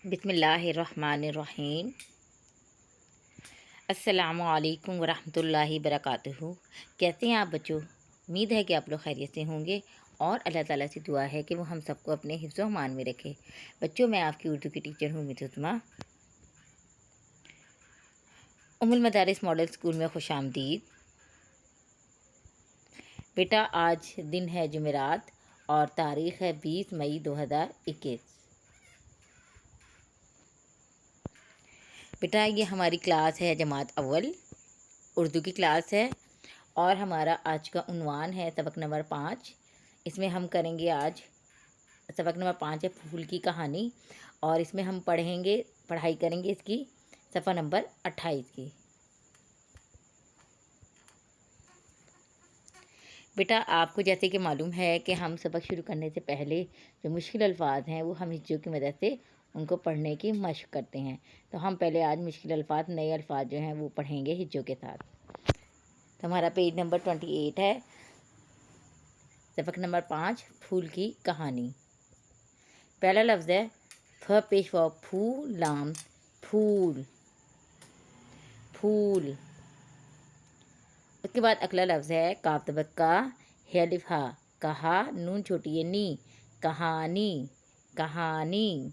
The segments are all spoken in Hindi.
बिस्मिल्लाहिर्रहमानिर्रहीम। अस्सलामु अलैकुम वरहमतुल्लाहि बरकातुहू। कैसे हैं आप बच्चों? उम्मीद है कि आप लोग खैरियत से होंगे और अल्लाह ताला से दुआ है कि वो हम सबको अपने हिफ्ज़ व मान में रखे। बच्चों, मैं आपकी उर्दू की टीचर हूँ मितुज़मा। उम्मुल मदारिस मॉडल स्कूल में खुशामदीद। बेटा, आज दिन है जुमेरात और तारीख़ है 20 मई 2021। बेटा, ये हमारी क्लास है जमात अव्वल, उर्दू की क्लास है और हमारा आज का उन्वान है सबक नंबर 5। इसमें हम करेंगे आज सबक नंबर 5 है फूल की कहानी, और इसमें हम पढ़ाई करेंगे इसकी सफ़ा नंबर 28 की। बेटा, आपको जैसे कि मालूम है कि हम सबक शुरू करने से पहले जो मुश्किल अल्फाज हैं वो हम हिज्जों की मदद से उनको पढ़ने की मशक़ करते हैं। तो हम पहले आज मुश्किल अल्फाज, नए अल्फाज जो हैं वो पढ़ेंगे हिज्जों के साथ। तो हमारा पेज नंबर 28 है, सबक नंबर 5 फूल की कहानी। पहला लफ्ज़ है फ पेश व फू लाम, फूल, फूल। उसके बाद अगला लफ्ज़ है काफ तबक का, है अलिफ हा, कहा, नून छोटी है नी, कहानी, कहानी।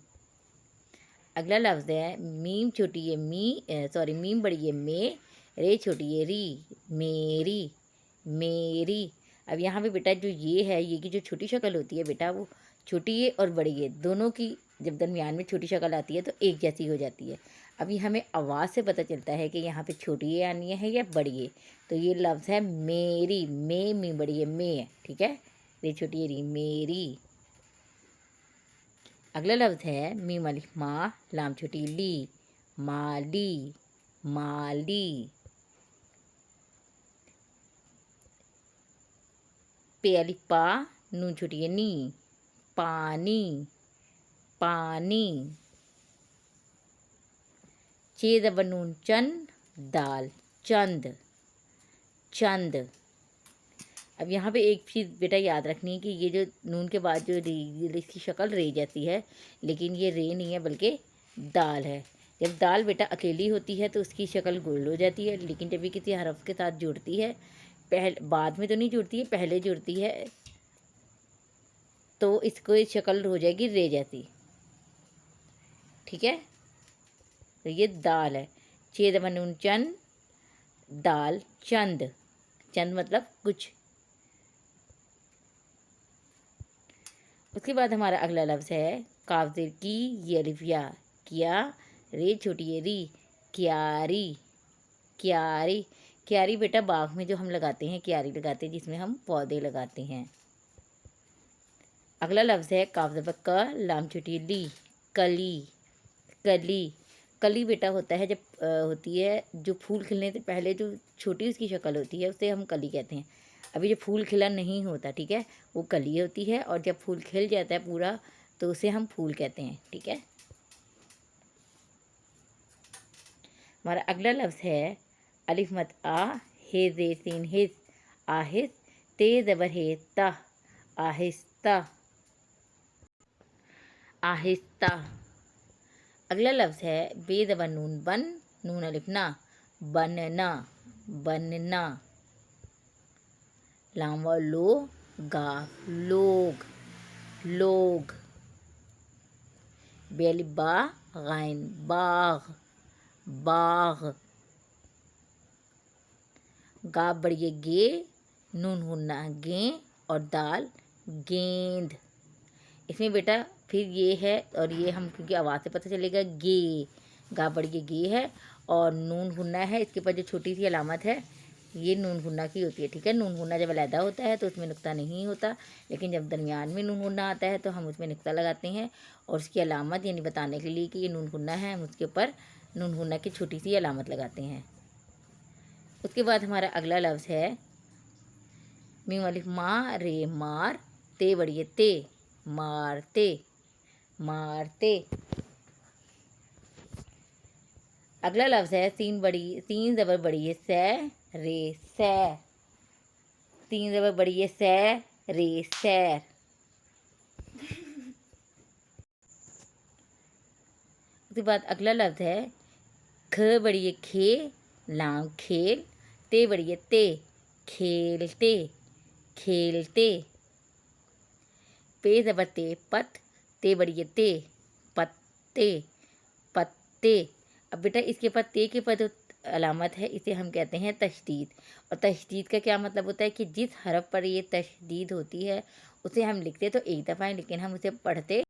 अगला लफ्ज़ है मीम छोटी है मीम बड़ी है में, रे छोटी है री, मेरी, मेरी। अब यहाँ पे बेटा जो ये है, ये की जो छोटी शक्ल होती है बेटा, वो छोटी है और बड़ी है, दोनों की जब दरमियान में छोटी शक्ल आती है तो एक जैसी हो जाती है। अभी हमें आवाज़ से पता चलता है कि यहाँ पे छोटी है आनी है या बड़ी है। तो ये लफ्ज़ है मेरी, में मी बड़ी है में है, ठीक है, रे छोटी है री, मेरी। अगला लफ्ज़ है मीम अलिफ मा, लाम छोटी ली, माली, माली। पे अलिफ पा, नून छोटी है नी, पानी, पानी। चे ज़बर नून चन, दाल, चंद, चंद। अब यहाँ पे एक चीज़ बेटा याद रखनी है कि ये जो नून के बाद जो इसकी शक्ल रे जैसी है, लेकिन ये रे नहीं है बल्कि दाल है। जब दाल बेटा अकेली होती है तो उसकी शक्ल गोल हो जाती है, लेकिन जब भी किसी हरफ के साथ जुड़ती है, बाद में तो नहीं जुड़ती है, पहले जुड़ती है, तो इसको शक्ल हो जाएगी रे जैसी, ठीक है। तो ये दाल है, छे दफा नून चंद, दाल, चंद, चंद मतलब कुछ। उसके बाद हमारा अगला लफ्ज़ है काफ ज़ेर की, ये अलिफ या, किया, रे छोटी ये री, क्यारी, क्यारी। क्यारी बेटा बाग में जो हम लगाते हैं, क्यारी लगाते हैं जिसमें हम पौधे लगाते हैं। अगला लफ्ज़ है काफ ज़बर का, लाम छोटी ली, कली, कली। कली बेटा होता है जब होती है जो फूल खिलने से पहले जो छोटी उसकी शक्ल होती है उसे हम कली कहते हैं। अभी जो फूल खिला नहीं होता, ठीक है, वो कली होती है, और जब फूल खिल जाता है पूरा तो उसे हम फूल कहते हैं, ठीक है। हमारा अगला लफ्ज़ है अलिफ मत आ, हे जे सीन हिस, आहिस, ते ज़बर है ता, आहिस्ता, आहिस्ता। अगला लफ्ज़ है बे ज़बर नून बन, नून अलिफ ना, बनना, बनना। लाम व लो, गा, लोग, लोग। बेलिफ बा, गाइन, बाग, बाग। गा बड़ी गे, नून हुन्ना गे, और दाल गेंद। इसमें बेटा फिर ये है, और ये हम क्योंकि आवाज़ से पता चलेगा गे, गा बड़ी गे है और नून हुन्ना है, इसके ऊपर जो छोटी सी अलामत है ये नून हुन्ना की होती है, ठीक है। नून हुन्ना जब अलहदा होता है तो उसमें नुक्ता नहीं होता, लेकिन जब दरमियान में नून हुन्ना आता है तो हम उसमें नुक्ता लगाते हैं, और उसकी अलामत यानी बताने के लिए कि ये नून हुन्ना है, हम उसके ऊपर नून हुन्ना की छोटी सी अलामत लगाते हैं। उसके बाद हमारा अगला लफ्ज़ है मीम अलिफ मा, रे मार, ते बड़ी ते, मारते, मारते। अगला लफ्ज़ है तीन ज़बर बड़ी है सै, रे सै, तीन ज़बर बड़ी है सै, रे सैर। उसके बाद अगला लफ्ज़ है ख बड़ी है खे, लाम खेल, ते बड़ी है ते, खेलते, खेलते। पे ज़बर ते पत, ते बड़ी है ते, पत्ते, पत्ते। अब बेटा इसके बाद ते के बाद अलामत है, इसे हम कहते हैं तशदीद। और तशदीद का क्या मतलब होता है कि जिस हरफ पर ये तशदीद होती है उसे हम लिखते तो एक दफ़ा है, लेकिन हम उसे पढ़ते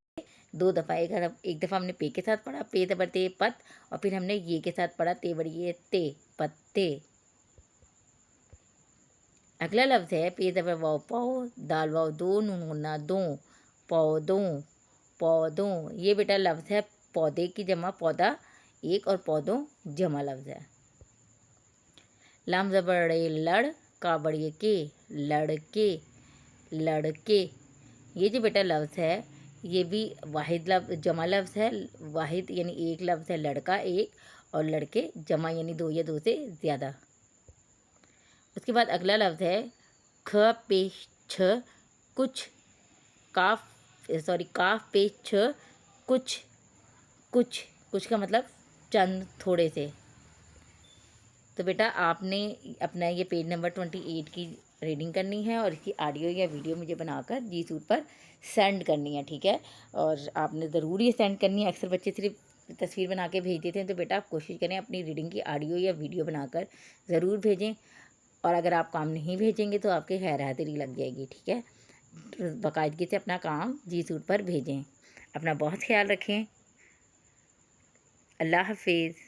दो दफ़ा। एक दफ़ा हमने पे के साथ पढ़ा, पे ज़बर ते पत, और फिर हमने ये के साथ पढ़ा, ते बड़ी ये ते, पत्ते। अगला लफ्ज़ है पे ज़बर वाव पाओ, दाल वाव दो, नून गुन्ना दो, पौधों, पौधों। ये बेटा लफ्ज़ है पौधे की जमा पौधा एक, और पौधों जमा लफ्ज़ है। लाम ज़बर रे लड़, का बड़ी के, लड़के, लड़के। ये जो बेटा लफ्ज़ है ये भी वाहिद लफ्ज़ जमा लफ्ज़ है। वाहिद यानी एक लफ्ज़ है लड़का एक, और लड़के जमा यानी दो या दो से ज़्यादा। उसके बाद अगला लफ्ज़ है ख पेश छ कुछ, काफ पेश छ कुछ, कुछ, कुछ का मतलब चंद, थोड़े से। तो बेटा आपने अपना ये पेज नंबर 28 की रीडिंग करनी है, और इसकी ऑडियो या वीडियो मुझे बनाकर जी सूट पर सेंड करनी है, ठीक है। और आपने ज़रूर ये सेंड करनी है। अक्सर बच्चे सिर्फ तस्वीर बना के भेज देते हैं, तो बेटा आप कोशिश करें अपनी रीडिंग की ऑडियो या वीडियो बनाकर ज़रूर भेजें। और अगर आप काम नहीं भेजेंगे तो आपके गैर हाज़िरी लग जाएगी, ठीक है। तो बाकायदगी से अपना काम जी सूट पर भेजें। अपना बहुत ख्याल रखें। अल्लाह हाफिज़।